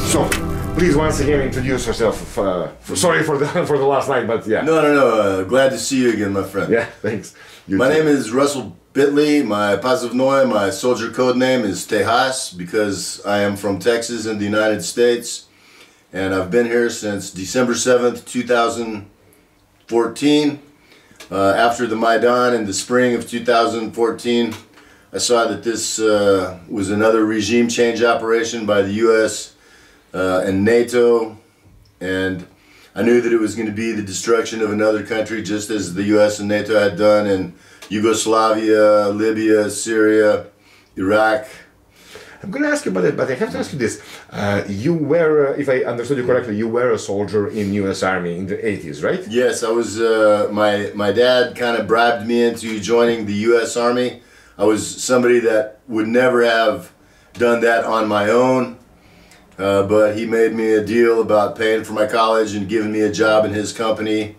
So, please once again introduce yourself. Sorry for the last night, but yeah. No. Glad to see you again, my friend. Yeah, thanks. My name is Rasel Bentli. My позывной, my soldier code name is Tejas because I am from Texas in the United States, and I've been here since December 7th, 2014. After the Maidan in the spring of 2014, I saw that this was another regime change operation by the U.S. And NATO, and I knew that it was going to be the destruction of another country, just as the U.S. and NATO had done in Yugoslavia, Libya, Syria, Iraq. I'm going to ask you about it, but I have to ask you this. You were, if I understood you correctly, you were a soldier in U.S. Army in the 80s, right? Yes, I was. My dad kind of bribed me into joining the U.S. Army. I was somebody that would never have done that on my own. But he made me a deal about paying for my college and giving me a job in his company.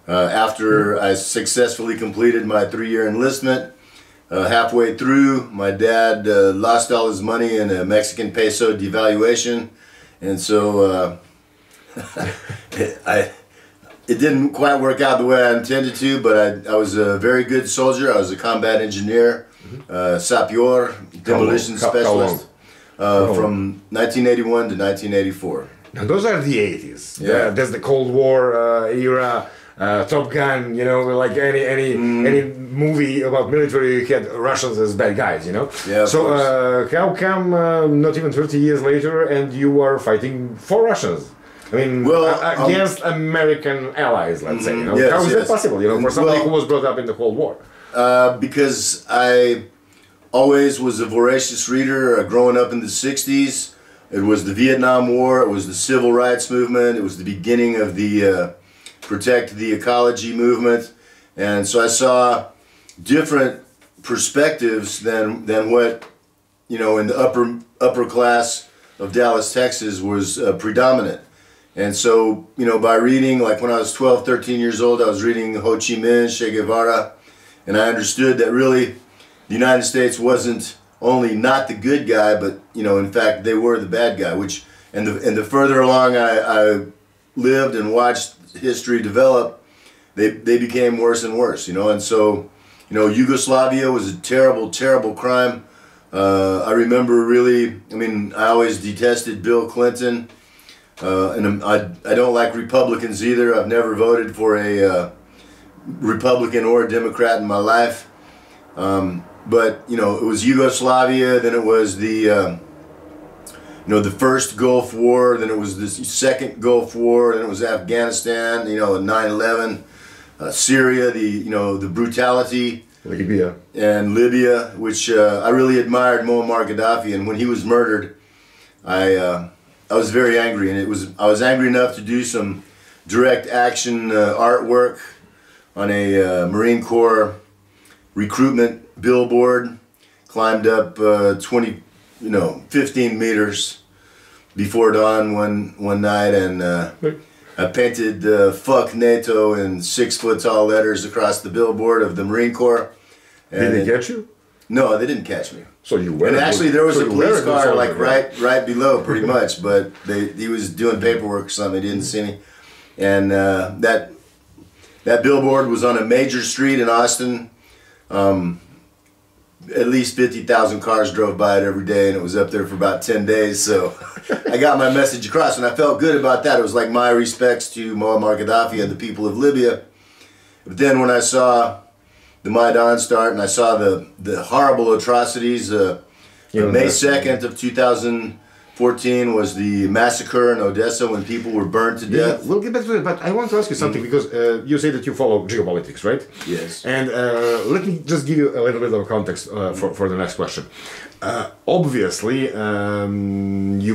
After I successfully completed my 3-year enlistment, halfway through, my dad lost all his money in a Mexican peso devaluation, and so it didn't quite work out the way I intended to, but I was a very good soldier. I was a combat engineer, sapeur, demolition specialist. From 1981 to 1984. Now those are the 80s. Yeah. That's the Cold War era. Top Gun, you know, like any movie about military had Russians as bad guys, you know. Yeah. So how come not even 30 years later, and you are fighting for Russians? I mean, against American allies, let's say. You know? Yes, how is that possible? You know, for somebody who was brought up in the Cold War. Because I always was a voracious reader. Growing up in the 60s, it was the Vietnam War, it was the Civil Rights Movement, it was the beginning of the Protect the Ecology movement, and so I saw different perspectives than what, you know, in the upper class of Dallas, Texas was predominant. And so, you know, by reading, like when I was 12, 13 years old, I was reading Ho Chi Minh, Che Guevara, and I understood that really the United States wasn't only not the good guy, but, you know, in fact, they were the bad guy. Which, and the further along I lived and watched history develop, they became worse and worse, you know. And so, you know, Yugoslavia was a terrible, terrible crime. I remember really, I mean, I always detested Bill Clinton, and I don't like Republicans either. I've never voted for a Republican or a Democrat in my life. But, you know, it was Yugoslavia, then it was the, you know, the first Gulf War, then it was the second Gulf War, then it was Afghanistan, you know, 9/11, Syria, you know, the brutality. Libya. And Libya, which I really admired Muammar Gaddafi, and when he was murdered, I was very angry, and I was angry enough to do some direct action artwork on a Marine Corps recruitment billboard, climbed up 15 meters before dawn one night, and I painted "fuck NATO" in 6-foot tall letters across the billboard of the Marine Corps. Did they catch you? No, they didn't catch me. So you were. And actually, there was a police car like right below, pretty much. But he was doing paperwork or something. He didn't see me, and that billboard was on a major street in Austin. At least 50,000 cars drove by it every day, and it was up there for about 10 days. So I got my message across, and I felt good about that. It was like my respects to Muammar Gaddafi and the people of Libya. But then when I saw the Maidan start, and I saw the horrible atrocities, May 2nd of 2014 was the massacre in Odessa when people were burned to death. We'll get back to it, but I want to ask you something, because you say that you follow geopolitics, right? Yes. And let me just give you a little bit of context for the next question. Obviously,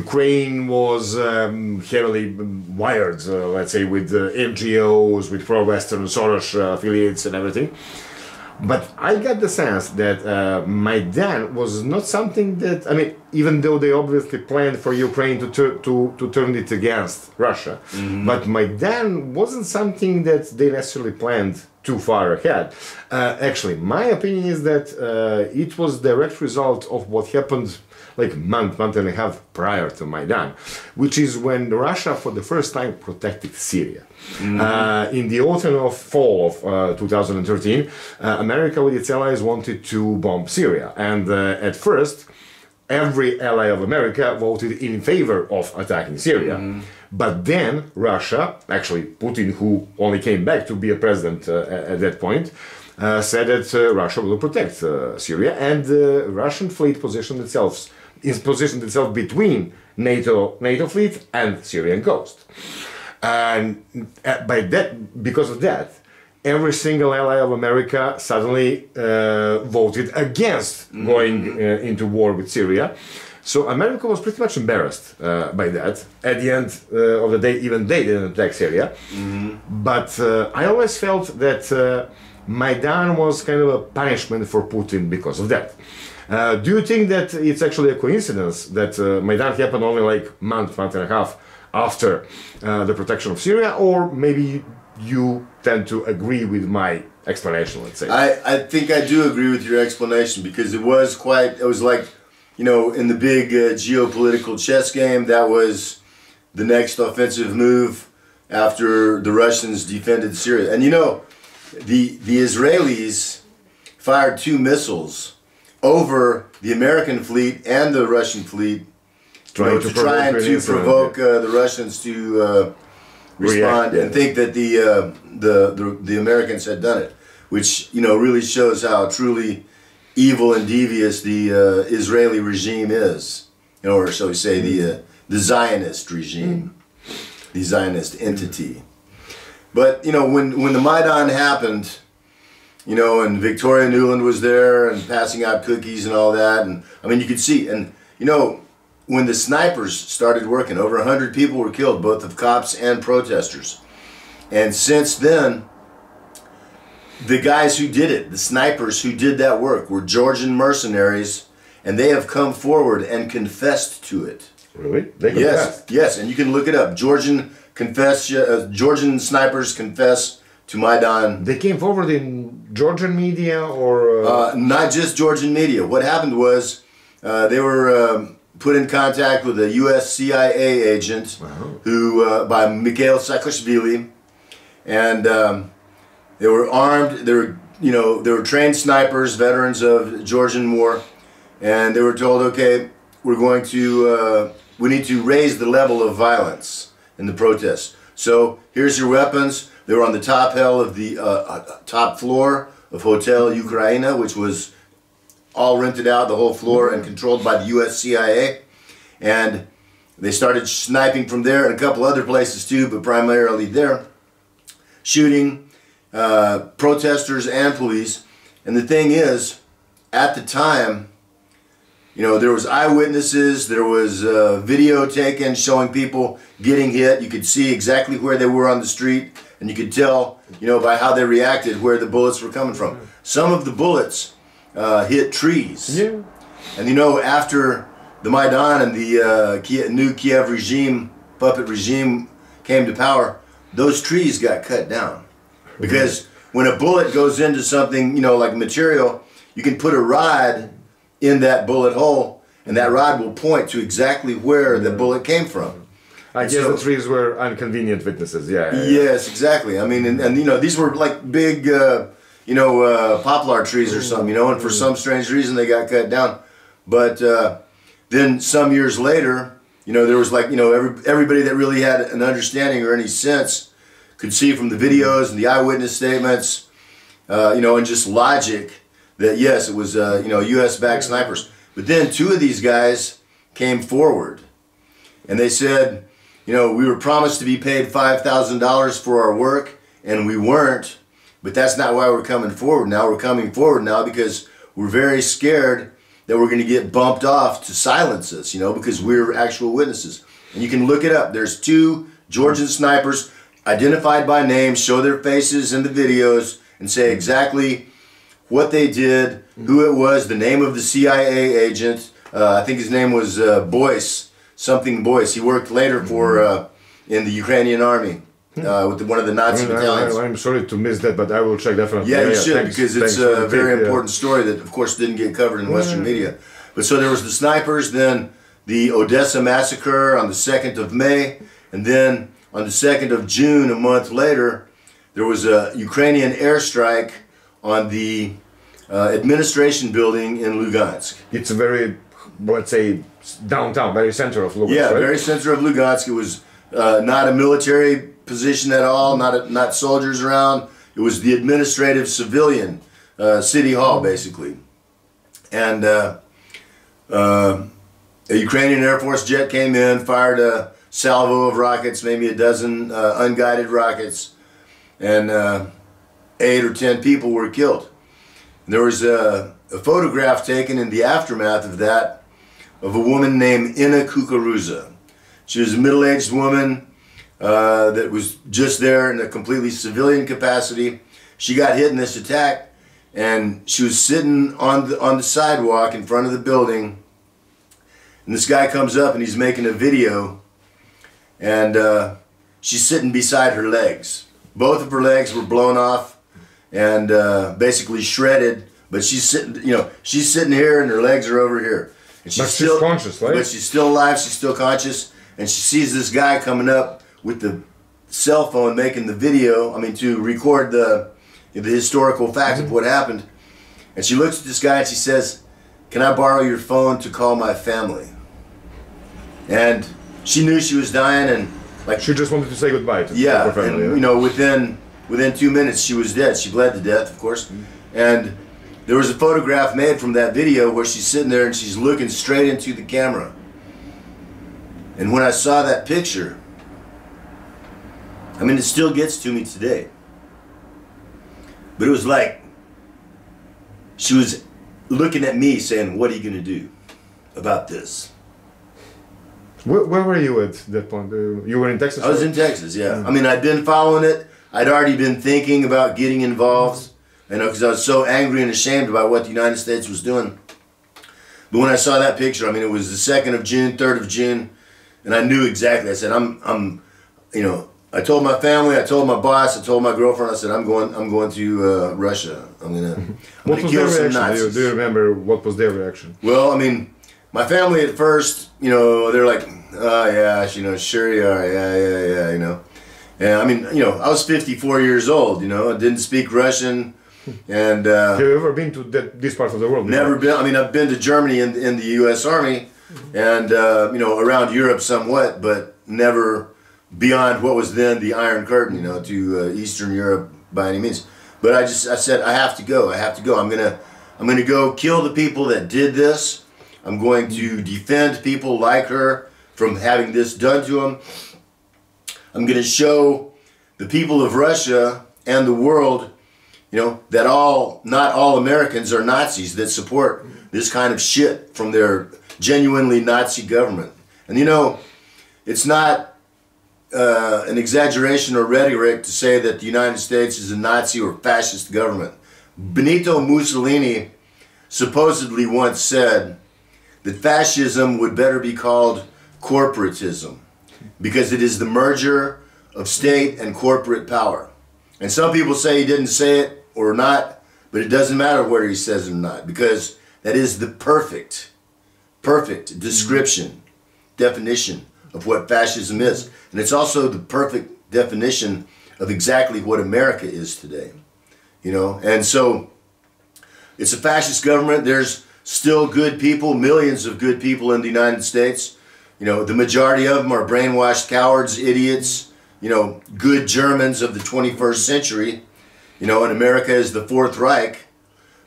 Ukraine was heavily wired, let's say, with NGOs, with pro-Western Soros affiliates and everything. But I got the sense that Maidan was not something that, I mean, even though they obviously planned for Ukraine to turn it against Russia, but Maidan wasn't something that they necessarily planned too far ahead. Actually, my opinion is that it was direct result of what happened like month and a half prior to Maidan, which is when Russia for the first time protected Syria. In the autumn of fall of 2013, America with its allies wanted to bomb Syria, and at first every ally of America voted in favor of attacking Syria. But then Russia, actually Putin, who only came back to be a president at that point, said that Russia will protect Syria, and the Russian fleet positioned itself between NATO fleet and Syrian coast. And because of that, every single ally of America suddenly voted against going into war with Syria. So America was pretty much embarrassed by that. At the end of the day, even they didn't attack Syria. But I always felt that Maidan was kind of a punishment for Putin because of that. Do you think that it's actually a coincidence that Maidan happened only like month and a half after the protection of Syria, or maybe you tend to agree with my explanation, let's say? I think I do agree with your explanation, because it was like, you know, in the big geopolitical chess game, that was the next offensive move after the Russians defended Syria. And you know, the Israelis fired 2 missiles over the American fleet and the Russian fleet, trying to provoke the Russians to respond and think that the Americans had done it, which, you know, really shows how truly evil and devious the Israeli regime is, you know, or shall we say the Zionist regime, the Zionist entity. But you know, when the Maidan happened, you know, and Victoria Nuland was there and passing out cookies and all that, and I mean, you could see, and you know, when the snipers started working, over 100 people were killed, both of cops and protesters. And since then, the guys who did it, the snipers who did that work, were Georgian mercenaries, and they have come forward and confessed to it. Really? They confessed? Yes, and you can look it up. Georgian snipers confess to Maidan. They came forward in Georgian media, or not just Georgian media. What happened was they were put in contact with a U.S. CIA agent who by Mikhail Saakashvili, and they were armed. They were trained snipers, veterans of Georgian war, and they were told, okay, we're going to we need to raise the level of violence in the protests. So here's your weapons. They were on the top top floor of Hotel Ukraina, which was all rented out, the whole floor, and controlled by the U.S. CIA. And they started sniping from there, and a couple other places too, but primarily there, shooting protesters and police. And the thing is, at the time, you know, there was eyewitnesses, there was video taken showing people getting hit. You could see exactly where they were on the street, and you could tell, you know, by how they reacted, where the bullets were coming from. Some of the bullets hit trees. Yeah. And you know, after the Maidan and the new Kiev regime, puppet regime, came to power, those trees got cut down. Because when a bullet goes into something, you know, like material, you can put a rod in that bullet hole, and that rod will point to exactly where the bullet came from. I guess the trees were inconvenient witnesses, yeah. Yes, exactly. I mean, and you know, these were like big, you know, poplar trees or something, you know, and for some strange reason they got cut down. But then some years later, you know, there was like, you know, everybody that really had an understanding or any sense could see from the videos and the eyewitness statements, you know, and just logic, that yes, it was you know, U.S.-backed snipers. But then 2 of these guys came forward, and they said, you know, we were promised to be paid $5,000 for our work, and we weren't. But that's not why we're coming forward now. We're coming forward now because we're very scared that we're going to get bumped off to silence us, you know, because we're actual witnesses. And you can look it up. There's 2 Georgian snipers identified by name, show their faces in the videos, and say exactly what they did, who it was, the name of the CIA agent. I think his name was Boyce, something Boyce. He worked later for in the Ukrainian army with one of the Nazi battalions. I'm sorry to miss that, but I will check definitely. Yeah, you should, because it's a very important story that, of course, didn't get covered in Western media. But so there was the snipers, then the Odessa massacre on the 2nd of May, and then on the 2nd of June, a month later, there was a Ukrainian airstrike on the administration building in Lugansk. It's a very, let's say, downtown, very center of Lugansk. Yeah, right? very center of Lugansk. It was not a military position at all, not soldiers around. It was the administrative civilian city hall, basically. And a Ukrainian Air Force jet came in, fired a salvo of rockets, maybe a dozen unguided rockets, and 8 or 10 people were killed. And there was a photograph taken in the aftermath of that of a woman named Inna Kukuruza. She was a middle-aged woman that was just there in a completely civilian capacity. She got hit in this attack, and she was sitting on the sidewalk in front of the building, and this guy comes up and he's making a video, and she's sitting beside her legs. Both of her legs were blown off and basically shredded, but she's sitting, you know, she's sitting here and her legs are over here. And she's still conscious, right? But she's still alive, she's still conscious, and she sees this guy coming up with the cell phone making the video, I mean, to record the historical fact of what happened. And she looks at this guy and she says, "Can I borrow your phone to call my family?" And she knew she was dying, and like she just wanted to say goodbye to her family. And yeah. you know, within 2 minutes she was dead. She bled to death, of course. And there was a photograph made from that video where she's sitting there and she's looking straight into the camera. And when I saw that picture, I mean, it still gets to me today. But it was like she was looking at me saying, "What are you going to do about this?" Where were you at that point? You were in Texas? I was in Texas, yeah. I mean, I'd been following it. I'd already been thinking about getting involved, you know, because I was so angry and ashamed about what the United States was doing. But when I saw that picture, I mean, it was the 2nd of June, 3rd of June, and I knew exactly. I said, I'm, you know, I told my family, I told my boss, I told my girlfriend, I said, I'm going to Russia. I'm gonna kill some Nazis. Do you remember what was their reaction? Well, I mean, my family at first, you know, they're like, "Oh yeah, you know, sure you are, yeah, you know." And I mean, you know, I was 54 years old, you know, I didn't speak Russian, and have you ever been to this part of the world? Never been. I mean, I've been to Germany in the U.S. Army, and you know, around Europe somewhat, but never beyond what was then the Iron Curtain, you know, to Eastern Europe by any means. But I said, I have to go. I'm gonna go kill the people that did this. I'm going to defend people like her from having this done to them. I'm going to show the people of Russia and the world, you know, that not all Americans are Nazis that support this kind of shit from their genuinely Nazi government. And you know, it's not an exaggeration or rhetoric to say that the United States is a Nazi or fascist government. Benito Mussolini supposedly once said that fascism would better be called corporatism, because it is the merger of state and corporate power. And some people say he didn't say it or not, but it doesn't matter whether he says it or not, because that is the perfect description, definition of what fascism is. And it's also the perfect definition of exactly what America is today, you know. And so it's a fascist government. There's still good people, millions of good people in the United States. You know, the majority of them are brainwashed cowards, idiots, you know, good Germans of the 21st century. You know, and America is the Fourth Reich.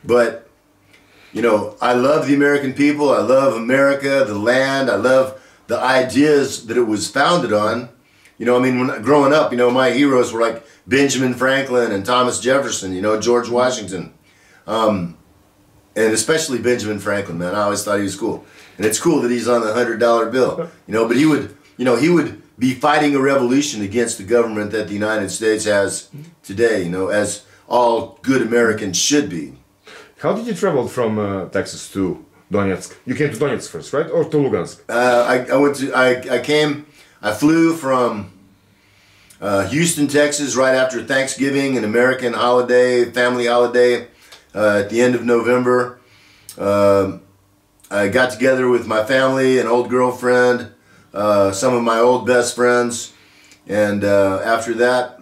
But, you know, I love the American people. I love America, the land. I love the ideas that it was founded on. You know, I mean, when growing up, you know, my heroes were like Benjamin Franklin and Thomas Jefferson, you know, George Washington. And especially Benjamin Franklin, man. I always thought he was cool. And it's cool that he's on the $100 bill. You know, but he would be fighting a revolution against the government that the United States has today, you know, as all good Americans should be. How did you travel from Texas to Donetsk? You came to Donetsk first, right? Or to Lugansk? I flew from Houston, Texas right after Thanksgiving, an American holiday, family holiday, at the end of November. I got together with my family, an old girlfriend, some of my old best friends, and after that,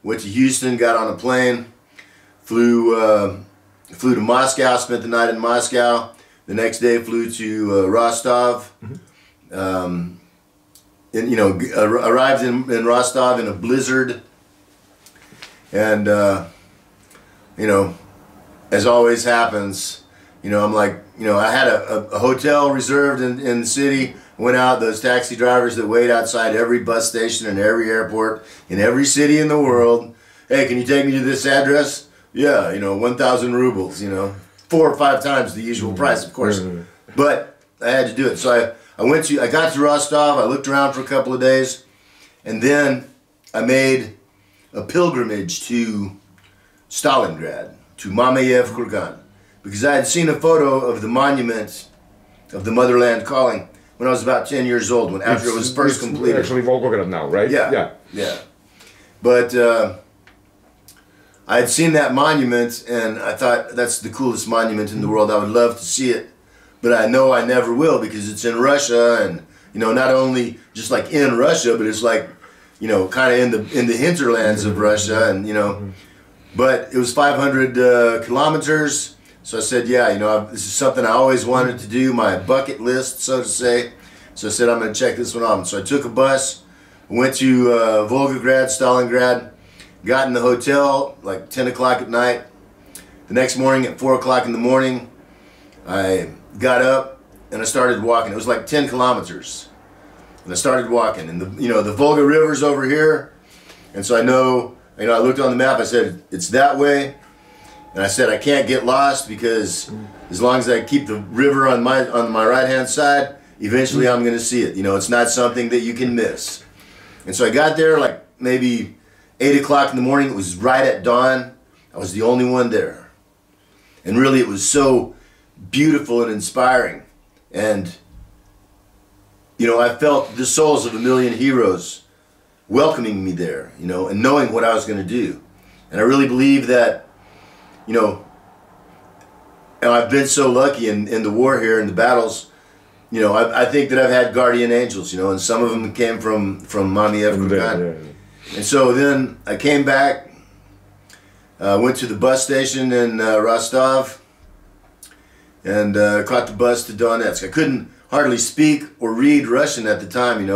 went to Houston, got on a plane, flew to Moscow, spent the night in Moscow. The next day, flew to Rostov. And arrived in Rostov in a blizzard, and as always happens, I'm like, I had a hotel reserved in the city. Went out, those taxi drivers that wait outside every bus station and every airport in every city in the world. Hey, can you take me to this address? Yeah, 1,000 rubles, 4 or 5 times the usual price, of course. But I had to do it. So I got to Rostov, I looked around for a couple of days, and then I made a pilgrimage to Stalingrad, to Mamayev Kurgan, because I had seen a photo of the monument of the Motherland Calling when I was about 10 years old, after it was first completed. It's actually Volgograd now, right? Yeah. But I had seen that monument, and I thought, that's the coolest monument in the world. I would love to see it, but I know I never will, because it's in Russia, and not only just like in Russia, but it's like kind of in the hinterlands of Russia, and but it was 500 kilometers. So I said, yeah, this is something I always wanted to do, my bucket list, so to say. So I said, I'm going to check this one off. So I took a bus, went to Volgograd, Stalingrad, got in the hotel like 10 o'clock at night. The next morning at 4 o'clock in the morning, I got up and I started walking. It was like 10 kilometers. And I started walking. And the Volga River's over here. And so I know, I looked on the map, I said, it's that way. And I said, I can't get lost, because as long as I keep the river on my right-hand side, eventually I'm going to see it. It's not something that you can miss. And so I got there like maybe 8 o'clock in the morning. It was right at dawn. I was the only one there. And really it was so beautiful and inspiring. And, I felt the souls of a million heroes welcoming me there, and knowing what I was going to do. And I really believe that, and I've been so lucky in the war here, in the battles, I think that I've had guardian angels, and some of them came from Mamayev Kurgan. And so then I came back, went to the bus station in Rostov, and caught the bus to Donetsk. I couldn't hardly speak or read Russian at the time,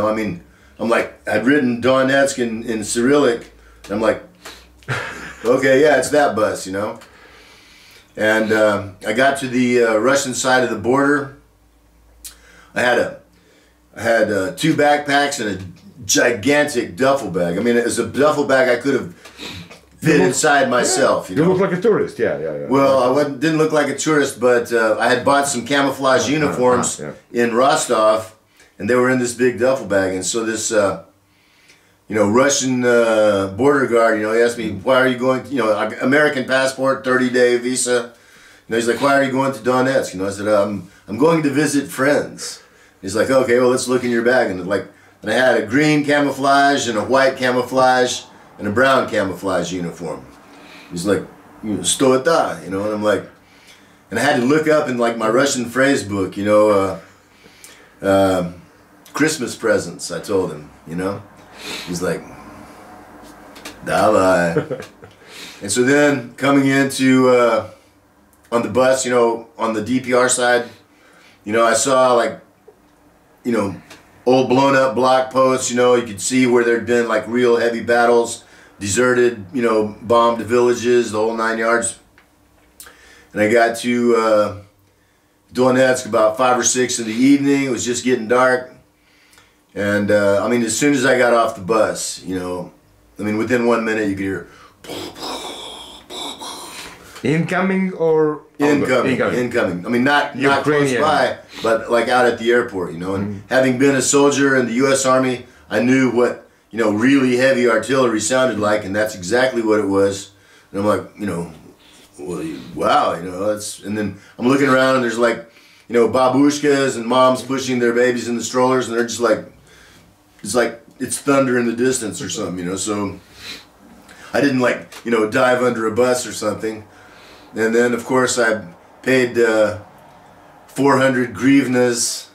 I'm like, I'd written Donetsk in Cyrillic, and I'm like, okay, yeah, it's that bus, And I got to the Russian side of the border. I had 2 backpacks and a gigantic duffel bag. It was a duffel bag I could have fit inside myself. You look like a tourist, yeah. Well, I didn't look like a tourist, but I had bought some camouflage uniforms in Rostov, and they were in this big duffel bag. And so this, Russian border guard, he asked me, why are you going, American passport, 30-day visa. He's like, why are you going to Donetsk? I said, I'm going to visit friends. He's like, okay, well, let's look in your bag. And I had a green camouflage and a white camouflage and a brown camouflage uniform. He's like, sto eta, and I'm like, and I had to look up in like my Russian phrase book, Christmas presents, I told him, He's like, Davai. And so then coming into, on the bus, on the DPR side, I saw like, old blown up block posts, you could see where there'd been like real heavy battles, deserted, bombed villages, the whole 9 yards. And I got to Donetsk about 5 or 6 in the evening. It was just getting dark. And as soon as I got off the bus, within 1 minute you could hear incoming or incoming. Not close by, but like out at the airport, and having been a soldier in the US Army, I knew what, really heavy artillery sounded like, and that's exactly what it was. And I'm like, wow, and then I'm looking around and there's like, babushkas and moms pushing their babies in the strollers, and they're just like, it's thunder in the distance or something, so I didn't like, dive under a bus or something. And then of course I paid 400 grivnas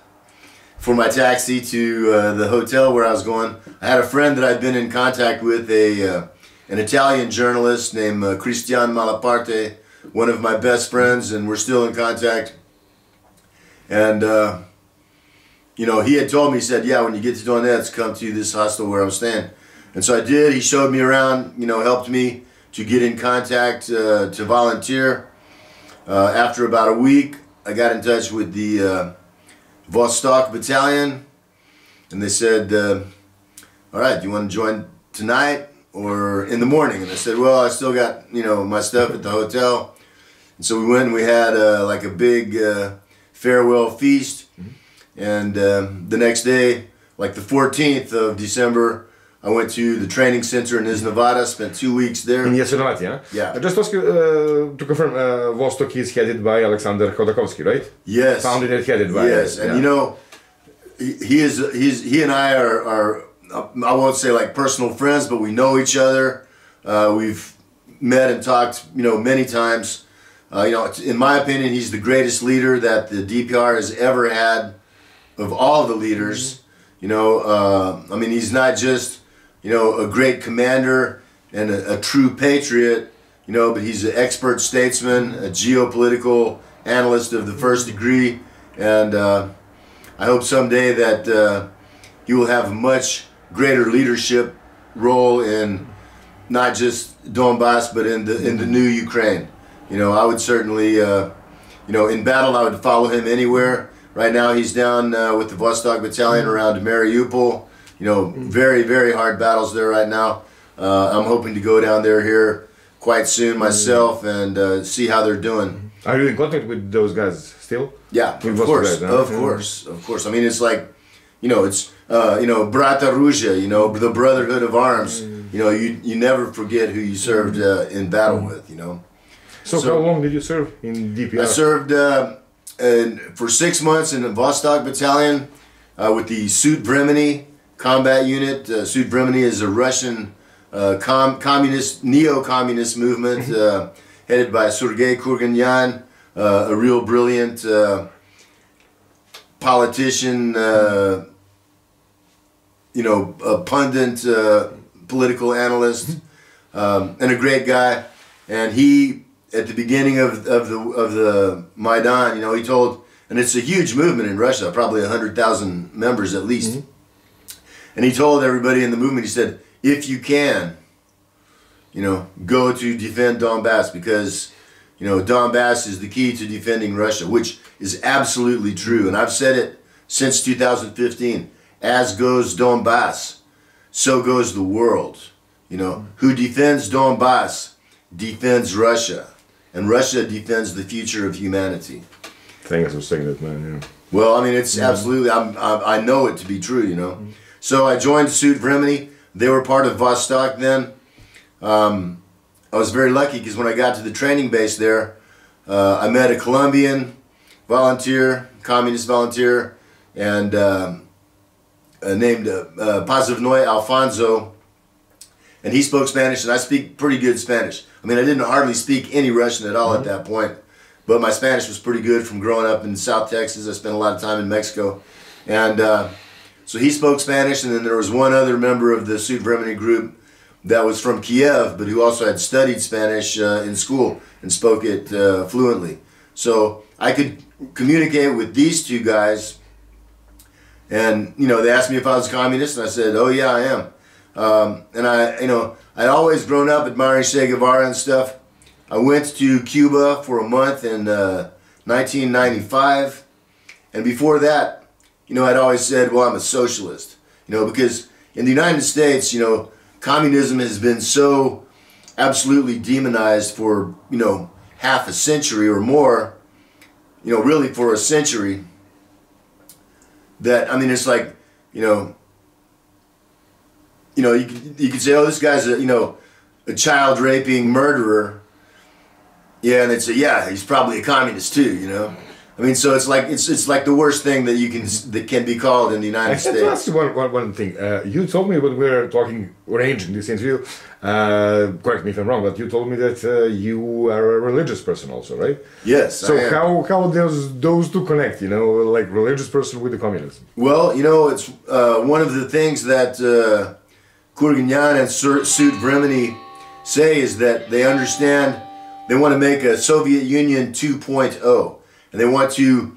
for my taxi to the hotel where I was going. I had a friend that I'd been in contact with, an Italian journalist named Cristian Malaparte, one of my best friends, and we're still in contact. And you know, he had told me, he said, yeah, when you get to Donetsk, come to this hostel where I'm staying. And so I did. He showed me around, you know, helped me to get in contact, to volunteer. After about a week, I got in touch with the Vostok battalion, and they said, all right, do you want to join tonight or in the morning? And I said, well, I still got, you know, my stuff at the hotel. And so we went and we had like a big farewell feast. And the next day, like the 14th of December, I went to the training center in Nevada, spent 2 weeks there. In Yasunavati, huh? Yeah. I just ask you to confirm, Vostok is headed by Alexander Khodorkovsky, right? Yes. Founded and headed by. Yes, and you know, he and I are I won't say like personal friends, but we know each other. We've met and talked, you know, many times. You know, in my opinion, he's the greatest leader that the DPR has ever had of all the leaders. You know, I mean, he's not just, you know, a great commander and a true patriot, you know, but he's an expert statesman, a geopolitical analyst of the first degree, and I hope someday that he will have a much greater leadership role in not just Donbass, but in the new Ukraine. You know, I would certainly, you know, in battle I would follow him anywhere. Right now he's down with the Vostok battalion around Mariupol. You know, very, very hard battles there right now. I'm hoping to go down there here quite soon myself and see how they're doing. Are you in contact with those guys still? Yeah, of course, of course. I mean, it's like, you know, it's, you know, Brata Ruzha, you know, the Brotherhood of Arms. You know, you never forget who you served in battle with, you know. So how long did you serve in DPR? I served for 6 months in the Vostok battalion with the Sud Vremeny combat unit. Sud Vremeny is a Russian communist, neo-communist movement headed by Sergei Kurganyan, a real brilliant politician, you know, a pundit, political analyst, and a great guy. And he, at the beginning of the Maidan, you know, he told, and it's a huge movement in Russia, probably 100,000 members at least. And he told everybody in the movement, he said, if you can, you know, go to defend Donbass, because, you know, Donbass is the key to defending Russia, which is absolutely true. And I've said it since 2015, as goes Donbass, so goes the world. You know, who defends Donbass defends Russia, and Russia defends the future of humanity. Thanks for saying that, man. Yeah. Well, I mean, it's absolutely, I know it to be true, you know. So I joined Sud Vremeny. They were part of Vostok then. I was very lucky because when I got to the training base there, I met a Colombian volunteer, communist volunteer, and named Pazivnoy Alfonso, and he spoke Spanish, and I speak pretty good Spanish. I mean, I didn't hardly speak any Russian at all at that point, but my Spanish was pretty good from growing up in South Texas. I spent a lot of time in Mexico, and so he spoke Spanish, and then there was one other member of the Sud Vremeny group that was from Kiev, but who also had studied Spanish in school and spoke it fluently. So I could communicate with these two guys, and, you know, they asked me if I was a communist, and I said, oh yeah, I am. And I, you know, I'd always grown up admiring Che Guevara and stuff. I went to Cuba for a month in 1995, and before that, you know, I'd always said, well, I'm a socialist, you know, because in the United States, you know, communism has been so absolutely demonized for, you know, half a century or more, you know, really for a century, that, I mean, it's like, you know, you could say, oh, this guy's a, you know, a child raping murderer. Yeah, and they'd say, yeah, he's probably a communist too, you know. I mean, so it's like the worst thing that can be called in the United States. I have to ask you one thing. You told me when we were arranging this interview, correct me if I'm wrong, but you told me that you are a religious person also, right? Yes. So how does those two connect? You know, like religious person with the communism. Well, you know, it's one of the things that Kurganyan and Sud Vremeni say is that they understand they want to make a Soviet Union 2.0. And they want to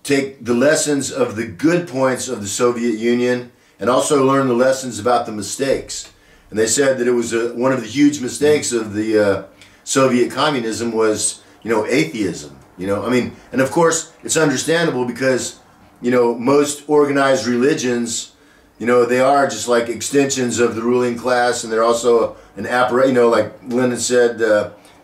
take the lessons of the good points of the Soviet Union and also learn the lessons about the mistakes. And they said that it was one of the huge mistakes of the Soviet communism was, you know, atheism. You know, I mean, and of course it's understandable because, you know, most organized religions, you know, they are just like extensions of the ruling class, and they're also an apparatus, you know, like Lenin said,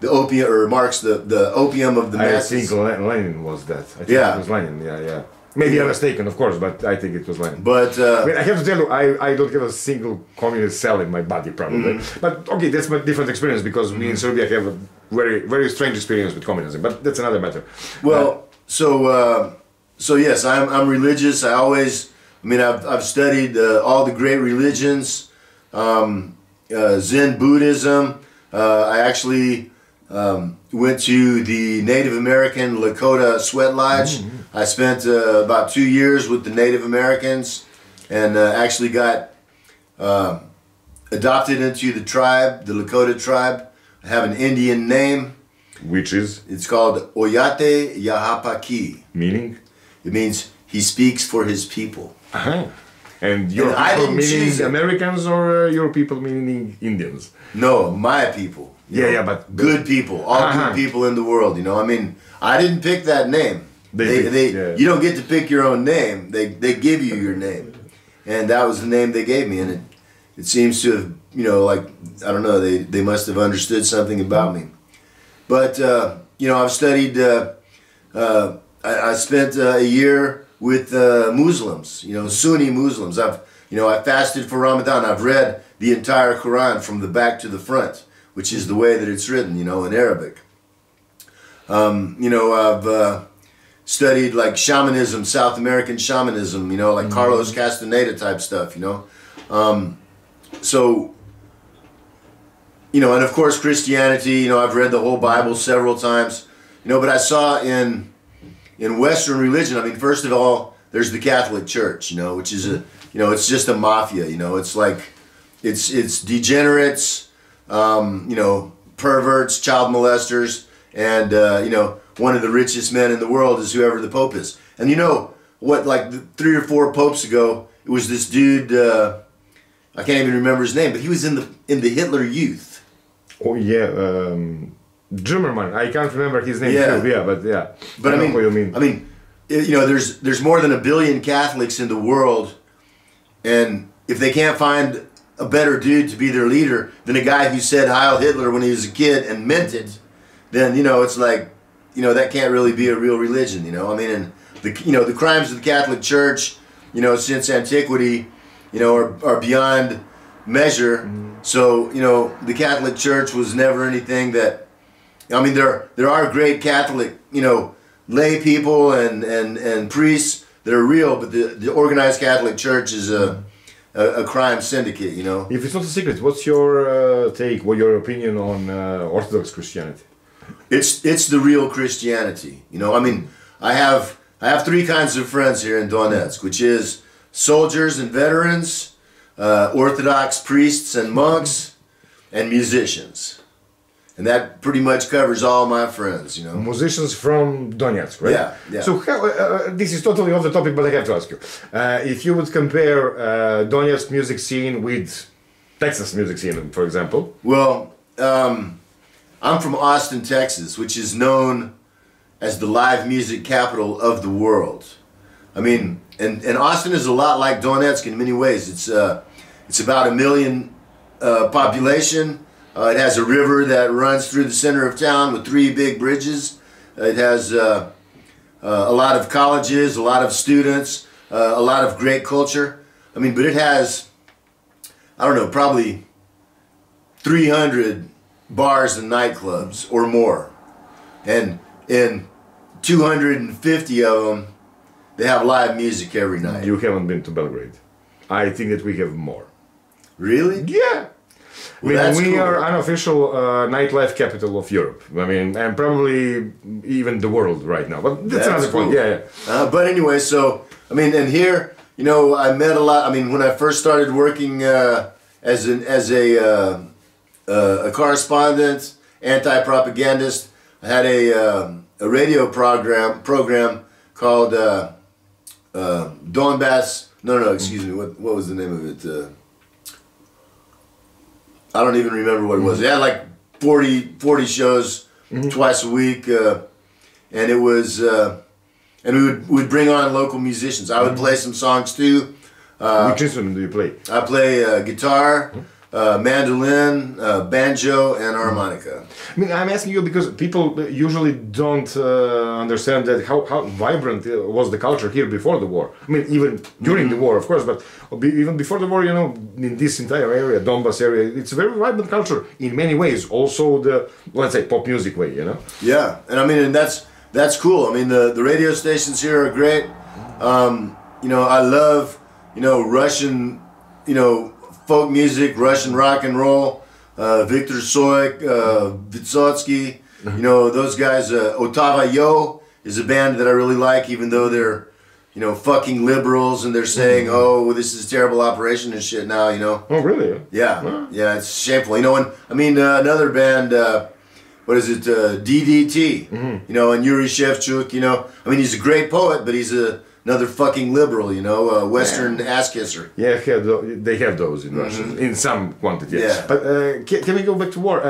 the opium, or Marx, the opium of the masses. I think Lenin was that. I think it was Lenin, yeah. Maybe I'm mistaken, of course, but I think it was Lenin. But I have to tell you, I don't have a single communist cell in my body, probably. But okay, that's my different experience, because we in Serbia have a very, very strange experience with communism. But that's another matter. Well, so yes, I'm religious. I've studied all the great religions, Zen Buddhism. I actually went to the Native American Lakota Sweat Lodge. I spent about 2 years with the Native Americans, and actually got adopted into the tribe, the Lakota tribe. I have an Indian name. Which is? It's called Oyate Yahapaki. Meaning? It means he speaks for his people. And your people meaning Americans, or your people meaning Indians? No, my people. Yeah, but good people, all good people in the world. You know, I mean, I didn't pick that name. You don't get to pick your own name. They give you your name, and that was the name they gave me. And it seems to have, you know, like, I don't know, they must have understood something about me. But you know, I've studied. I spent a year with Muslims. You know, Sunni Muslims. I fasted for Ramadan. I've read the entire Quran from the back to the front, which is the way that it's written, you know, in Arabic. You know, I've studied like shamanism, South American shamanism, you know, like Carlos Castaneda type stuff, you know. So, you know, and of course Christianity, you know, I've read the whole Bible several times, you know, but I saw in Western religion, I mean, first of all, there's the Catholic Church, you know, which is you know, it's just a mafia, you know, it's like, it's degenerates, you know, perverts, child molesters, and, you know, one of the richest men in the world is whoever the Pope is. And you know, what, like 3 or 4 popes ago, it was this dude, I can't even remember his name, but he was in the Hitler Youth. Oh yeah, German, I can't remember his name too, but But I know what you mean. I mean, you know, there's more than 1 billion Catholics in the world, and if they can't find a better dude to be their leader than a guy who said Heil Hitler when he was a kid and meant it, then, you know, it's like, you know, that can't really be a real religion, you know. I mean, and you know, the crimes of the Catholic Church, you know, since antiquity, you know, are beyond measure. So, you know, the Catholic Church was never anything that, I mean, there are great Catholic, you know, lay people and priests that are real, but the organized Catholic Church is a crime syndicate, you know. If it's not a secret, what's your take, or your opinion on Orthodox Christianity? It's the real Christianity, you know. I mean, I have 3 kinds of friends here in Donetsk, which is soldiers and veterans, Orthodox priests and monks, and musicians. And that pretty much covers all my friends, you know. Musicians from Donetsk, right? Yeah. So how, this is totally off the topic, but I have to ask you. If you would compare Donetsk music scene with Texas music scene, for example. Well, I'm from Austin, Texas, which is known as the live music capital of the world. I mean, and Austin is a lot like Donetsk in many ways. It's about 1 million population. It has a river that runs through the center of town with 3 big bridges. It has a lot of colleges, a lot of students, a lot of great culture. I mean, but it has, I don't know, probably 300 bars and nightclubs or more. And in 250 of them, they have live music every night. You haven't been to Belgrade. I think that we have more. Really? Yeah. Well, we cool. are unofficial nightlife capital of Europe. I mean, and probably even the world right now. But that's another point. Cool. Yeah, yeah. But anyway, so I mean, and here, you know, I met a lot. I mean, when I first started working as a correspondent, anti-propagandist, I had a radio program called Donbass. No, excuse me. What was the name of it? I don't even remember what it was. It had like 40 shows twice a week, and it was, and we'd bring on local musicians. I would play some songs too. Which instrument do you play? I play guitar, mandolin, banjo, and harmonica. I mean, I'm asking you because people usually don't understand that how vibrant was the culture here before the war. I mean, even during the war, of course, but even before the war, you know, in this entire area, Donbass area, it's a very vibrant culture in many ways. Also, the, let's say, pop music way, you know. Yeah, and I mean, and that's cool. I mean, the radio stations here are great. You know, I love, you know, Russian, you know, folk music, Russian rock and roll, Victor Soik, Vysotsky, you know, those guys. Otava Yo is a band that I really like, even though they're, you know, fucking liberals and they're saying, oh, well, this is a terrible operation and shit now, you know. Oh, really? Yeah, yeah, it's shameful. You know, and I mean, another band, what is it, DDT, you know, and Yuri Shevchuk, you know. I mean, he's a great poet, but he's another fucking liberal, you know, Western ass kisser. Yeah, they have those in Russia, in some quantity. Yeah. But can we go back to war?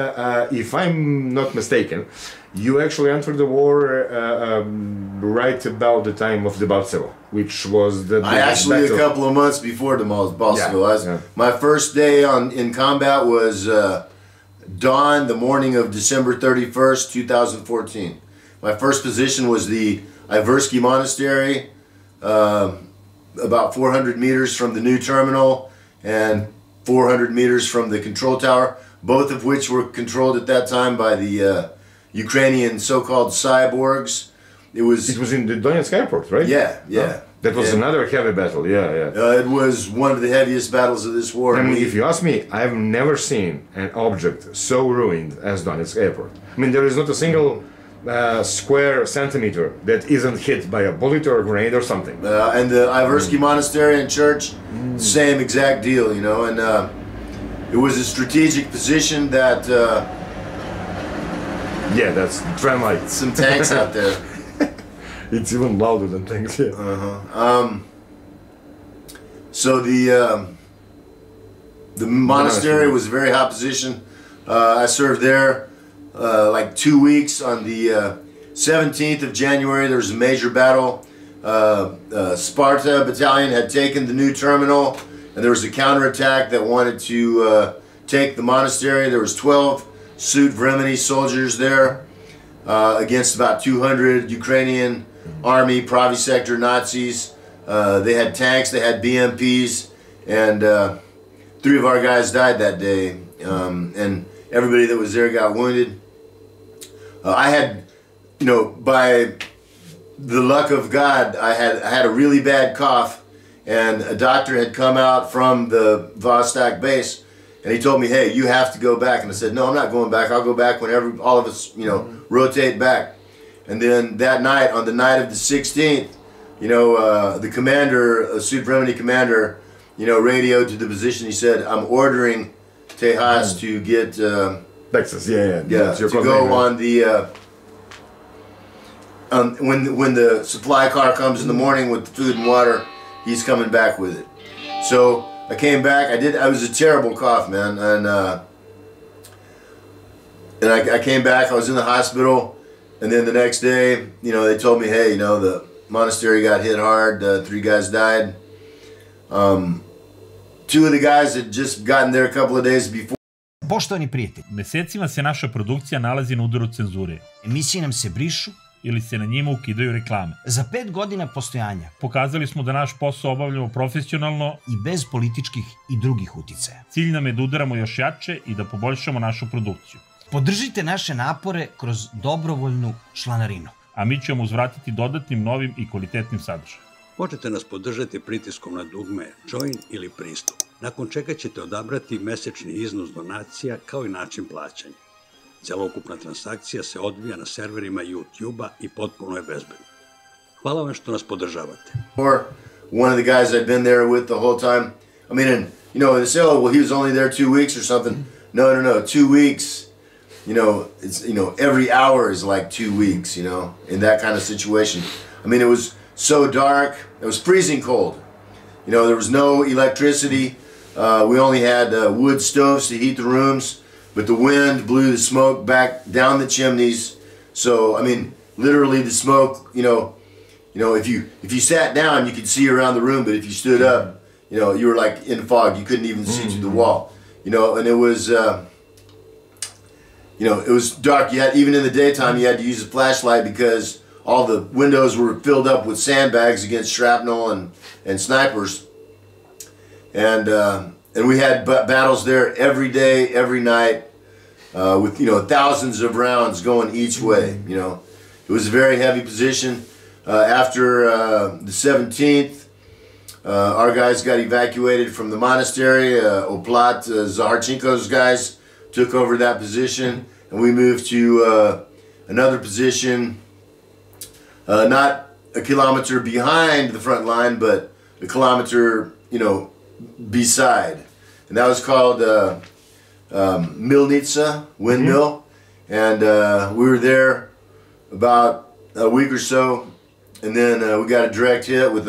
If I'm not mistaken, you actually entered the war right about the time of the Baltsevo, which was the actually battle. A couple of months before the Baltsevo. Yeah. My first day in combat was dawn, the morning of December 31st, 2014. My first position was the Iversky Monastery, about 400 meters from the new terminal and 400 meters from the control tower, both of which were controlled at that time by the Ukrainian so-called cyborgs. It was in the Donetsk airport, right? Yeah. That was another heavy battle, yeah. It was one of the heaviest battles of this war. I mean, if you ask me, I've never seen an object so ruined as Donetsk airport. I mean, there is not a single square centimeter that isn't hit by a bullet or a grenade or something. And the Iversky Monastery and Church, same exact deal, you know, and it was a strategic position that... yeah, that's trend light. Some tanks out there. It's even louder than tanks, yeah. So the monastery was a very hot position. I served there like 2 weeks. On the 17th of January, there was a major battle. Sparta battalion had taken the new terminal, and there was a counterattack that wanted to take the monastery. There was 12 Sud Vremeni soldiers there against about 200 Ukrainian army, Pravi sector Nazis. They had tanks, they had BMPs, and 3 of our guys died that day, and everybody that was there got wounded. I had, you know, by the luck of God, I had a really bad cough, and a doctor had come out from the Vostok base, and he told me, hey, you have to go back. And I said, no, I'm not going back. I'll go back whenever all of us, you know, rotate back. And then that night, on the night of the 16th, you know, the commander, a Sud Vremeni commander, you know, radioed to the position. He said, I'm ordering Tejas to get... Texas, yeah. To go on the... when the supply car comes in the morning with the food and water, he's coming back with it. So I came back. I was a terrible cough, man, and I came back. I was in the hospital, and then the next day, you know, they told me, hey, you know, the monastery got hit hard. 3 guys died. 2 of the guys had just gotten there a couple of days before. Poštovani prijatelji, mesecima se naša produkcija nalazi na udaru cenzure. Emisije nam se brišu ili se na njima ukidaju reklame. Za 5 godina postojanja Pokazali smo da naš posao obavljamo profesionalno i bez političkih i drugih uticaja. Cilj nam je da udaramo još jače i da poboljšamo našu produkciju. Podržite naše napore kroz dobrovoljnu članarinu. a mi ćemo uzvratiti dodatnim novim i kvalitetnim sadržajem. Možete nas podržati pritiskom na dugme Join ili Pristup, nakon čega ćete odabrati mesečni iznos donacija kao i način plaćanja. Celokupna transakcija se odvija na serverima YouTube-a i potpuno je bezbedna. Hvala vam što nas podržavate. One of the guys I'd been there with the whole time. I mean, and, you know, they say, oh, well, he was only there 2 weeks or something. No, 2 weeks, you know, it's, you know, every hour is like 2 weeks, you know, in that kind of situation. I mean, it was so dark. It was freezing cold. You know, there was no electricity. We only had wood stoves to heat the rooms, but the wind blew the smoke back down the chimneys. So, I mean, literally the smoke, you know, if you sat down, you could see around the room, but if you stood up, you know, you were like in fog. You couldn't even see through the wall, you know, and it was, you know, it was dark. You had, even in the daytime, you had to use a flashlight because all the windows were filled up with sandbags against shrapnel and snipers. And we had battles there every day, every night, with, you know, thousands of rounds going each way, you know. It was a very heavy position. After the 17th, our guys got evacuated from the monastery. Oplat Zaharchenko's guys took over that position, and we moved to another position, not a kilometer behind the front line, but a kilometer, you know, beside. And that was called Milnica, windmill. And we were there about a week or so. And then we got a direct hit with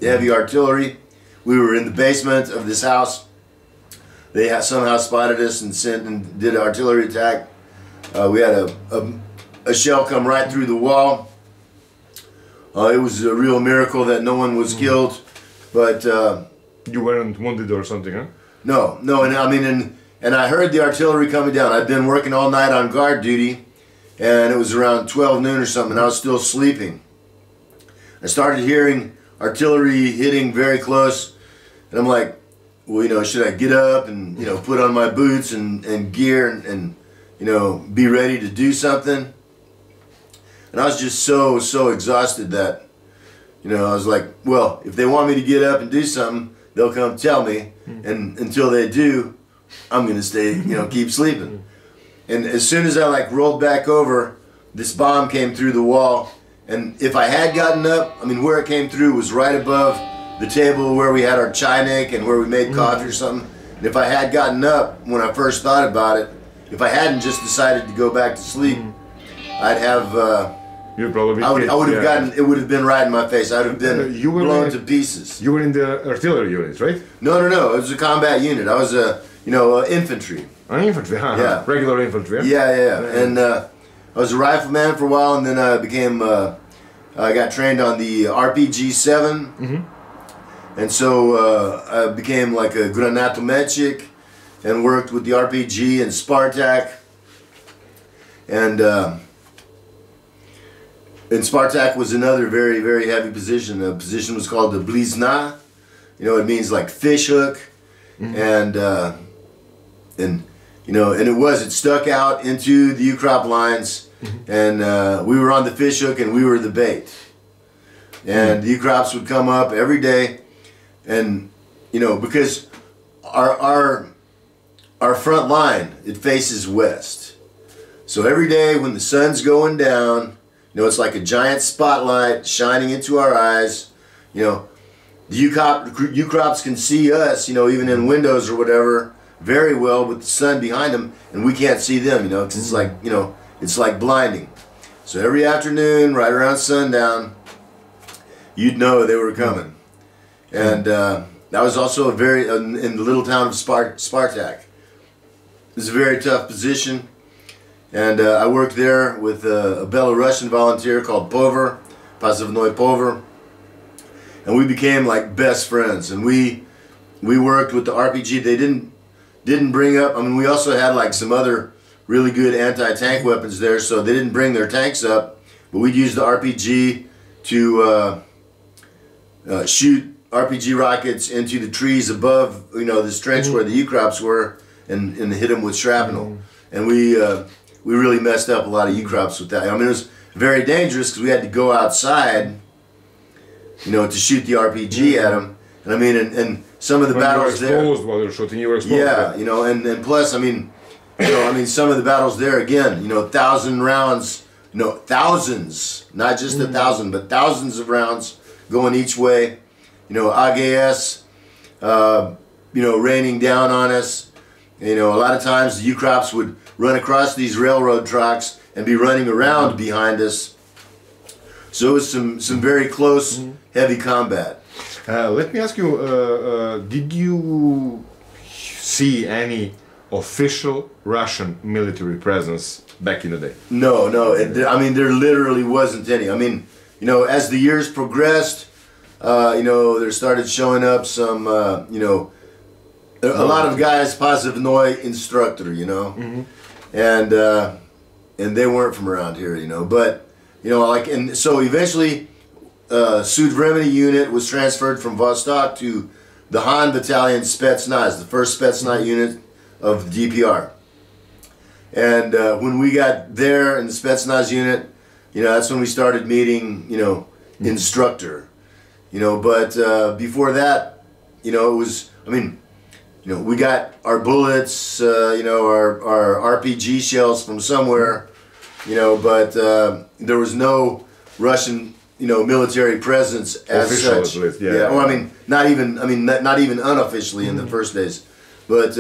heavy artillery. We were in the basement of this house. They somehow spotted us and sent and did an artillery attack. We had a shell come right through the wall. It was a real miracle that no one was killed, but you weren't wounded or something, huh? No, and I mean, and I heard the artillery coming down. I'd been working all night on guard duty, and it was around 12 noon or something, and I was still sleeping. I started hearing artillery hitting very close, and I'm like, well, you know, should I get up and, you know, put on my boots and gear and you know, be ready to do something? And I was just so exhausted that, you know, I was like, well, if they want me to get up and do something, they'll come tell me, and until they do, I'm gonna stay, you know, keep sleeping. And as soon as I like rolled back over, this bomb came through the wall. And if I had gotten up, I mean, where it came through was right above the table where we had our chainik and where we made coffee or something. And if I had gotten up when I first thought about it, if I hadn't just decided to go back to sleep, I'd have, You'd probably I would have gotten, it would have been right in my face. I would have been blown to pieces. You were in the artillery unit, right? No, it was a combat unit. I was a, you know, infantry. Infantry, huh? Yeah. Regular infantry, huh? Yeah. And I was a rifleman for a while, and then I became, I got trained on the RPG-7, and so I became like a granatometчик and worked with the RPG and Spartak, and Spartak was another very heavy position. The position was called the blizna. You know, it means like fish hook, and you know, and it stuck out into the U-crop lines, and we were on the fish hook and we were the bait. And the U-crops would come up every day, and, you know, because our front line, it faces west. So every day when the sun's going down, you know, it's like a giant spotlight shining into our eyes. You know, the U-crops can see us, you know, even in windows or whatever, very well with the sun behind them, and we can't see them, you know, because it's like, you know, it's like blinding. So every afternoon, right around sundown, you'd know they were coming. And that was also a very, in the little town of Spartak. It was a very tough position. And I worked there with a Belarusian volunteer called Pover, Pasivnoy Pover. And we became like best friends. And we worked with the RPG. They didn't bring up, I mean, we also had like some other really good anti-tank weapons there, so they didn't bring their tanks up, but we'd use the RPG to shoot RPG rockets into the trees above, you know, this trench where the U-crops were, and hit them with shrapnel. And we really messed up a lot of U-crops with that. I mean, very dangerous because we had to go outside, you know, to shoot the RPG at them. And I mean, and some of the battles there. While you're shooting, you were exposed. Yeah, you know, and plus, I mean, you know, some of the battles there again, you know, 1,000 rounds, you know, thousands, not just 1,000, but thousands of rounds going each way. You know, AGS, you know, raining down on us. You know, a lot of times the U-Crops would run across these railroad tracks and be running around behind us. So it was some very close, heavy combat. Let me ask you, did you see any official Russian military presence back in the day? No, no. I mean, there literally wasn't any. I mean, you know, as the years progressed, you know, there started showing up some, you know, a lot of guys, Pozivnoy instructor, you know, and they weren't from around here, you know, but, you know, like, and so eventually, Sudvremeny unit was transferred from Vostok to the Han Battalion Spetsnaz, the first Spetsnaz unit of the DPR. And when we got there in the Spetsnaz unit, you know, that's when we started meeting, you know, instructor, you know, but before that, you know, it was, I mean, you know, we got our bullets, you know, our RPG shells from somewhere, you know, but there was no Russian, you know, military presence as official, such. at least, Yeah. Well, I mean, not even unofficially in the first days, but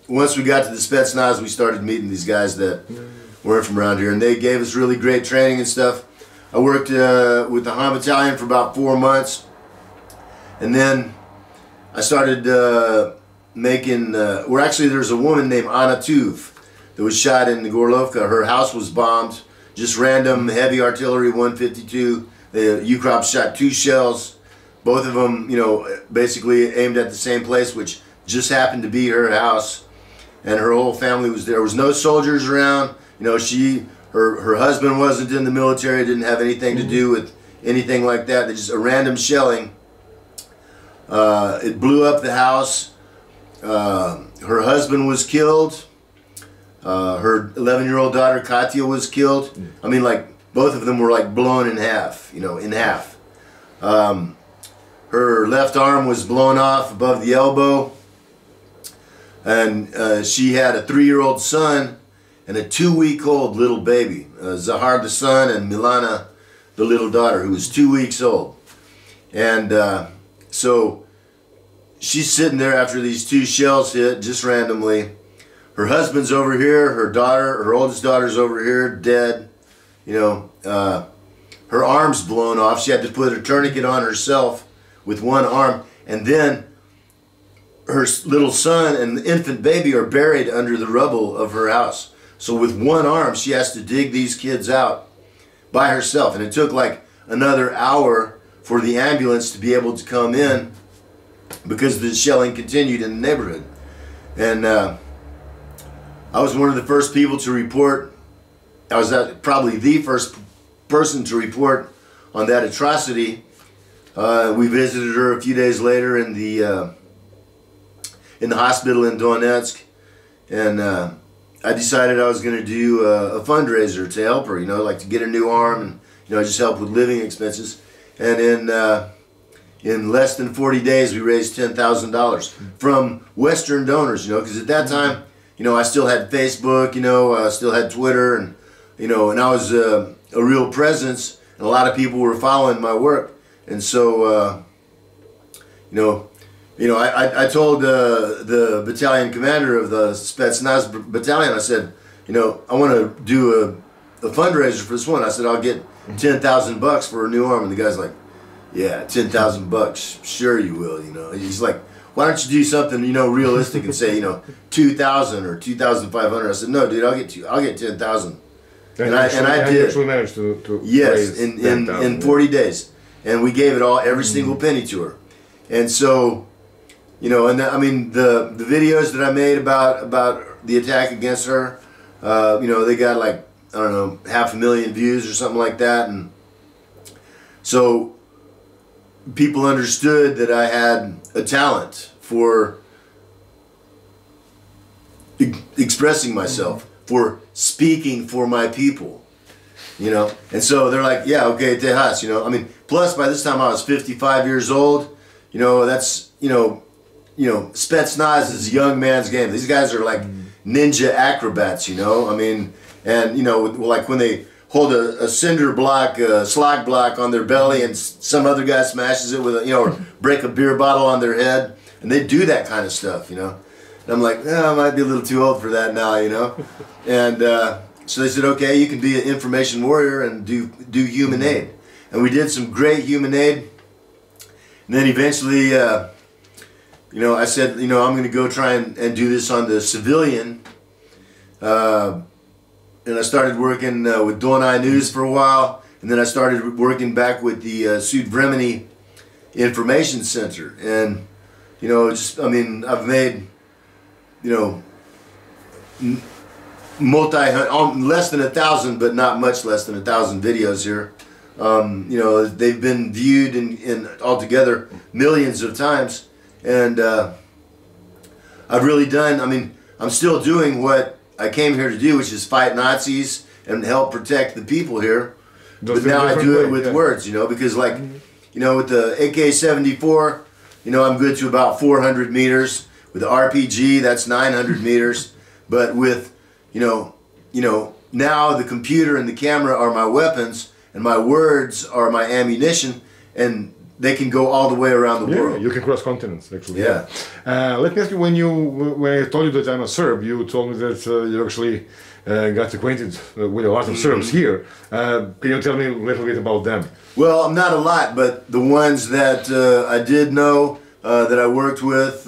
once we got to the Spetsnaz, we started meeting these guys that weren't from around here, and they gave us really great training and stuff. I worked with the Han Battalion for about 4 months, and then I started making, well, actually there's a woman named Anna Tuv that was shot in Gorlovka. Her house was bombed, just random heavy artillery 152. The U-Crops shot 2 shells, both of them, you know, basically aimed at the same place, which just happened to be her house. And her whole family was there. There was no soldiers around. You know, her husband wasn't in the military, didn't have anything to do with anything like that. They just a random shelling. It blew up the house. Her husband was killed. Her 11-year-old daughter Katya was killed. I mean, like, both of them were like blown in half, you know, in half. Her left arm was blown off above the elbow. And she had a 3-year-old son and a 2-week-old little baby. Zahar the son and Milana the little daughter, who was 2 weeks old. And so she's sitting there after these 2 shells hit just randomly. Her husband's over here, her oldest daughter's over here, dead. You know, her arm's blown off. She had to put a tourniquet on herself with one arm. And then her little son and the infant baby are buried under the rubble of her house. So with one arm, she has to dig these kids out by herself. And it took like another hour for the ambulance to be able to come in because the shelling continued in the neighborhood. And I was one of the first people to report. I was probably the first person to report on that atrocity. We visited her a few days later in the hospital in Donetsk, and I decided I was going to do a fundraiser to help her, you know, like to get a new arm and, you know, just help with living expenses. And in less than 40 days, we raised $10,000 from Western donors, you know, because at that time, you know, I still had Facebook, you know, I still had Twitter, and, you know, and I was a real presence, and a lot of people were following my work. And so, you know, I told the battalion commander of the Spetsnaz battalion, I said, you know, I want to do a fundraiser for this one. I said, I'll get $10,000 for a new arm. And the guy's like, yeah, $10,000, sure you will, you know. He's like, why don't you do something, you know, realistic and say, you know, 2,000 or 2,500. I said, no, dude, I'll get 10,000. And I did. Actually managed to yes, in 40 days. And we gave it all, every single penny to her. And so, you know, and I mean, the videos that I made about the attack against her, you know, they got like, I don't know, 500,000 views or something like that. And so people understood that I had a talent for expressing myself, for speaking for my people. you know. And so they're like, yeah, okay, Tejas, you know. I mean, plus by this time I was 55 years old. You know, that's, you know, Spetsnaz is a young man's game. These guys are like ninja acrobats, you know. I mean, and, you know, like when they hold a cinder block, a slag block on their belly and some other guy smashes it with a, you know, or break a beer bottle on their head. And they do that kind of stuff, you know. And I'm like, I might be a little too old for that now, you know. And so they said, okay, you can be an information warrior and do human aid. And we did some great human aid. And then eventually, you know, I said, you know, I'm going to go try and do this on the civilian. And I started working with Donai News for a while. And then I started working back with the Sud-Vremeni Information Center. And, you know, just, I mean, I've made, you know, less than 1,000, but not much less than 1,000 videos here. You know, they've been viewed in altogether millions of times. And I've really done, I mean, I'm still doing what I came here to do, which is fight Nazis and help protect the people here. But now I do it with words, you know, because like, you know, with the AK-74, you know, I'm good to about 400 meters. With the RPG, that's 900 meters. But with, you know, now the computer and the camera are my weapons, and my words are my ammunition, and they can go all the way around the world. You can cross continents, actually. Yeah. Let me ask you, when I told you that I'm a Serb, you told me that you actually got acquainted with a lot of Serbs here. Can you tell me a little bit about them? Well, not a lot, but the ones that I did know, that I worked with,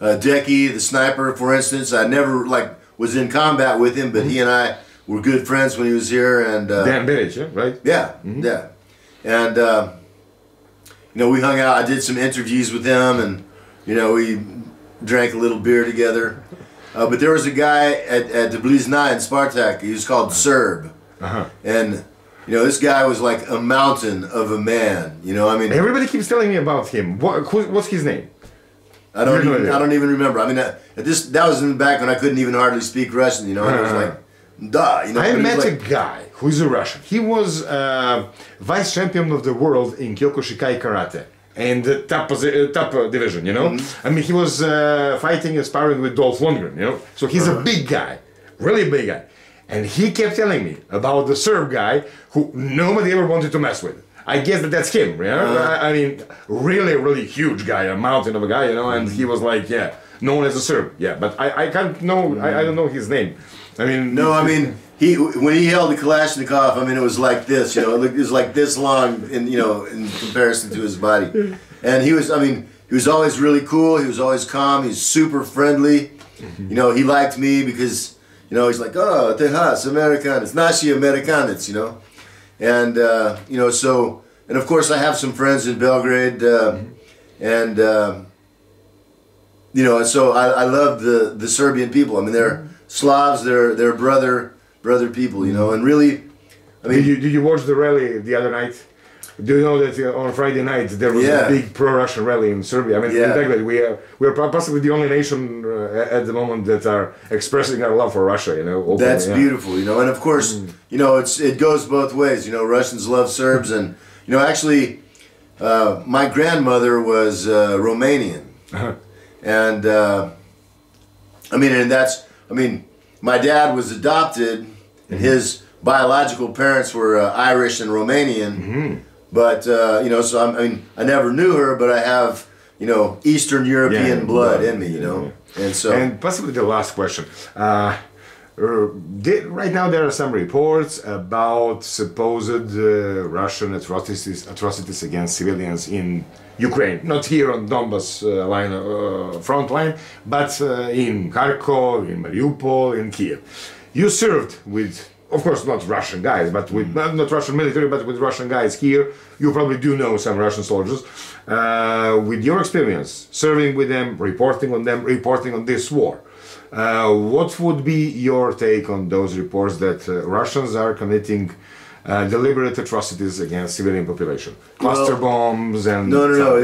Deki, the sniper, for instance, I never was in combat with him, but he and I were good friends when he was here. And Dan Beric, right? Yeah, yeah. And you know, we hung out. I did some interviews with him, and you know, we drank a little beer together. But there was a guy at ДЕВИЗНИ in Spartak. He was called Serb, and you know, this guy was like a mountain of a man. You know, I mean, everybody keeps telling me about him. What's his name? I don't even remember. I mean, that was in the back when I couldn't even hardly speak Russian. You know, and it was like, duh. You know, I met a guy who's a Russian. He was vice champion of the world in Kyokushikai karate and top division. You know, I mean, he was fighting and sparring with Dolph Lundgren. You know, so he's a big guy, really big guy, and he kept telling me about the Serb guy who nobody ever wanted to mess with. I guess that's him, you know? I mean, really huge guy, a mountain of a guy, you know, and he was like, yeah, known as a Serb, yeah, but I can't know, I don't know his name. I mean... No, I mean, when he held the Kalashnikov, I mean, it was like this, you know, it was like this long, you know, in comparison to his body. And he was, I mean, he was always really cool, he was always calm, he's super friendly. You know, he liked me because, you know, he's like, oh, Tejas, Americanets, Nashi Americanets, you know. And, you know, so, and of course I have some friends in Belgrade, and, you know, so I love the Serbian people. I mean, they're Slavs, they're brother people, you know, and really, I mean... Did you watch the rally the other night? Do you know that on Friday night there was a big pro-Russian rally in Serbia? I mean, in fact, we are possibly the only nation at the moment that are expressing our love for Russia. You know, openly, that's beautiful. You know, and of course, you know, it goes both ways. You know, Russians love Serbs, and you know, actually, my grandmother was Romanian, and I mean, my dad was adopted, and his biological parents were Irish and Romanian. But, you know, so I mean, I never knew her, but I have, you know, Eastern European blood in me, you know. And so... And possibly the last question. Right now there are some reports about supposed Russian atrocities against civilians in Ukraine. Not here on Donbas front line, but in Kharkov, in Mariupol, in Kiev. You served with... Of course, not Russian guys, but with not Russian military, but with Russian guys here. You probably do know some Russian soldiers. With your experience serving with them, reporting on this war, what would be your take on those reports that Russians are committing deliberate atrocities against civilian population, cluster bombs and? No.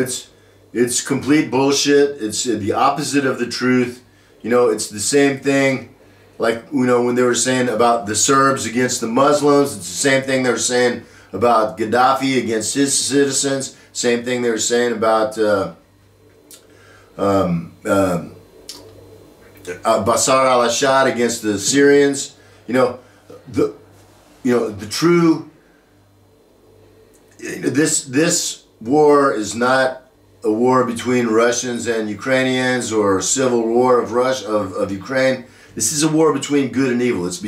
It's complete bullshit. It's the opposite of the truth. You know, it's the same thing like, you know, when they were saying about the Serbs against the Muslims, it's the same thing they were saying about Gaddafi against his citizens. Same thing they were saying about Bashar al-Assad against the Syrians. The true. This war is not a war between Russians and Ukrainians or a civil war of of Ukraine. This is a war between good and evil. It's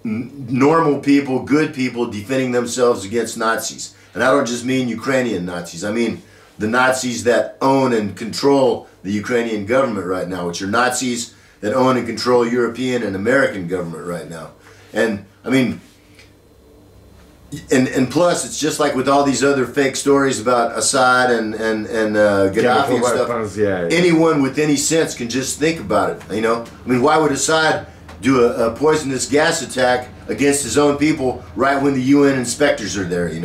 normal people, good people defending themselves against Nazis. And I don't just mean Ukrainian Nazis. I mean the Nazis that own and control the Ukrainian government right now, which are Nazis that own and control European and American government right now. And I mean, and plus, it's just like with all these other fake stories about Assad and Gaddafi and stuff. Yeah. Anyone with any sense can just think about it. I mean, why would Assad do a poisonous gas attack against his own people right when the UN inspectors are there? I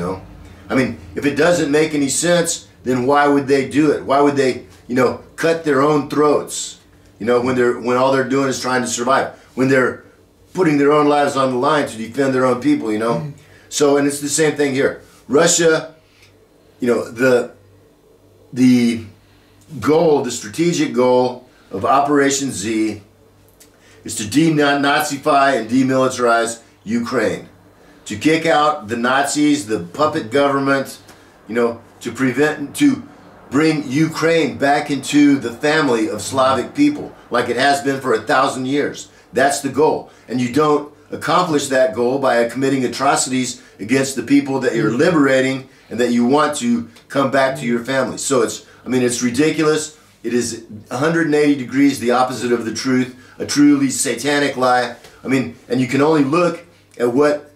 mean, if it doesn't make any sense, then why would they do it? Why would they, cut their own throats? When all they're doing is trying to survive. When they're putting their own lives on the line to defend their own people. So, and it's the same thing here. Russia, the goal, the strategic goal of Operation Z is to denazify and demilitarize Ukraine. To kick out the Nazis, the puppet government, to bring Ukraine back into the family of Slavic people, like it has been for 1,000 years. That's the goal. And you don't accomplish that goal by committing atrocities against the people that you're liberating and that you want to come back to your family. So it's ridiculous. It is 180 degrees the opposite of the truth, a truly satanic lie. And you can only look at what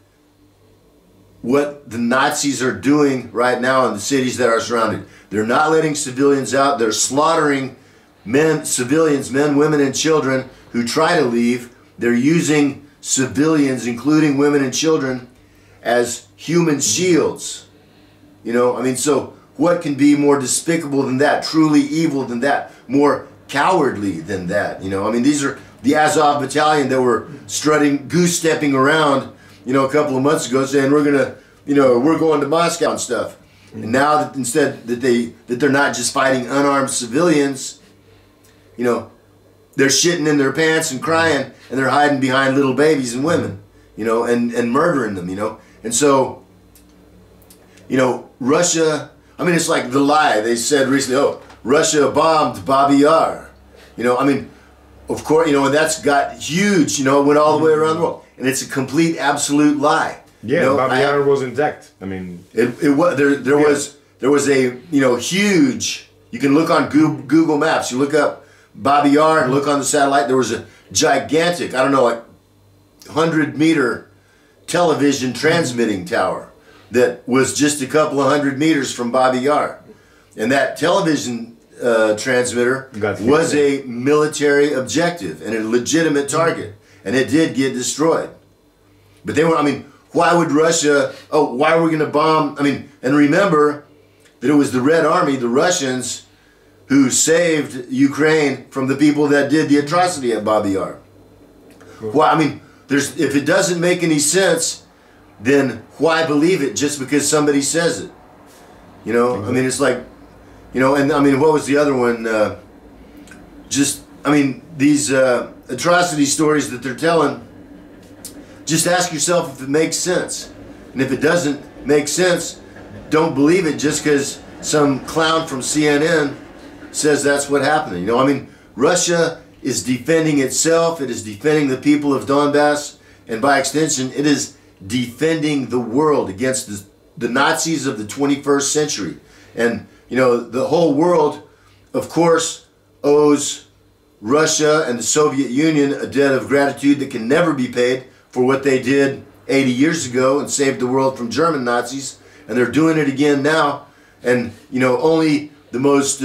the Nazis are doing right now in the cities that are surrounded. They're not letting civilians out. They're slaughtering civilians, men, women, and children who try to leave. They're using civilians, including women and children, as human shields. So what can be more despicable than that, truly evil than that, more cowardly than that? These are the Azov battalion that were strutting, goose-stepping around, a couple of months ago saying we're going to Moscow and stuff. And now that instead that they're not just fighting unarmed civilians, they're shitting in their pants and crying, and they're hiding behind little babies and women, and murdering them, And so, Russia, it's like the lie they said recently, oh, Russia bombed Babi Yar. Of course, and that's got huge, went all the way around the world. And it's a complete, absolute lie. Yeah, Babi Yar was intact. There was a, huge, you can look on Google Maps, you look up Babi Yar and look on the satellite, there was a gigantic, 100-meter television transmitting tower that was just a couple of 100 meters from Babi Yar. And that television transmitter was a military objective and a legitimate target. And it did get destroyed. But they were, why would Russia, why are we going to bomb? And remember that it was the Red Army, the Russians, who saved Ukraine from the people that did the atrocity at Babi Yar. Well, if it doesn't make any sense, then why believe it just because somebody says it? It's like, and what was the other one? These atrocity stories that they're telling, just ask yourself if it makes sense. And if it doesn't make sense, don't believe it just because some clown from CNN says that's what happened. Russia is defending itself. It is defending the people of Donbass, and by extension, it is defending the world against the Nazis of the 21st century. And the whole world, of course, owes Russia and the Soviet Union a debt of gratitude that can never be paid for what they did 80 years ago and saved the world from German Nazis, and they're doing it again now. And only the most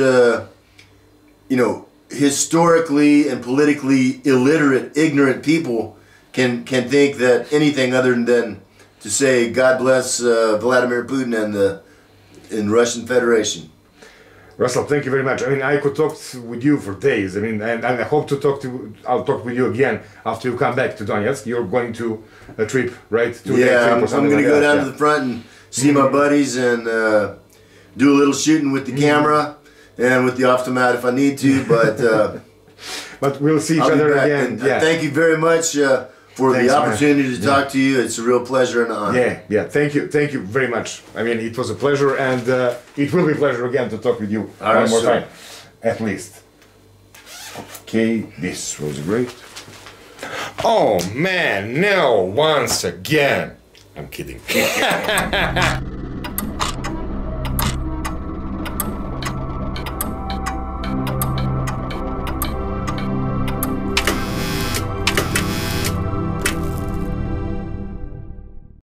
historically and politically illiterate, ignorant people can think that anything other than to say God bless Vladimir Putin and the Russian Federation. Rasel, thank you very much. I mean, I could talk with you for days. I mean, and I hope to I'll talk with you again after you come back to Donetsk. You're going to a trip, right? Yeah, I'm going to go down to the front and see my buddies and do a little shooting with the camera and with the automat if I need to, but we'll see each other again. Yeah. Thank you very much for the opportunity to talk to you. It's a real pleasure and an honor. Yeah. Thank you very much. I mean, it was a pleasure, and it will be a pleasure again to talk with you one more time, at least. Okay, this was great. Oh man, no! Once again. I'm kidding.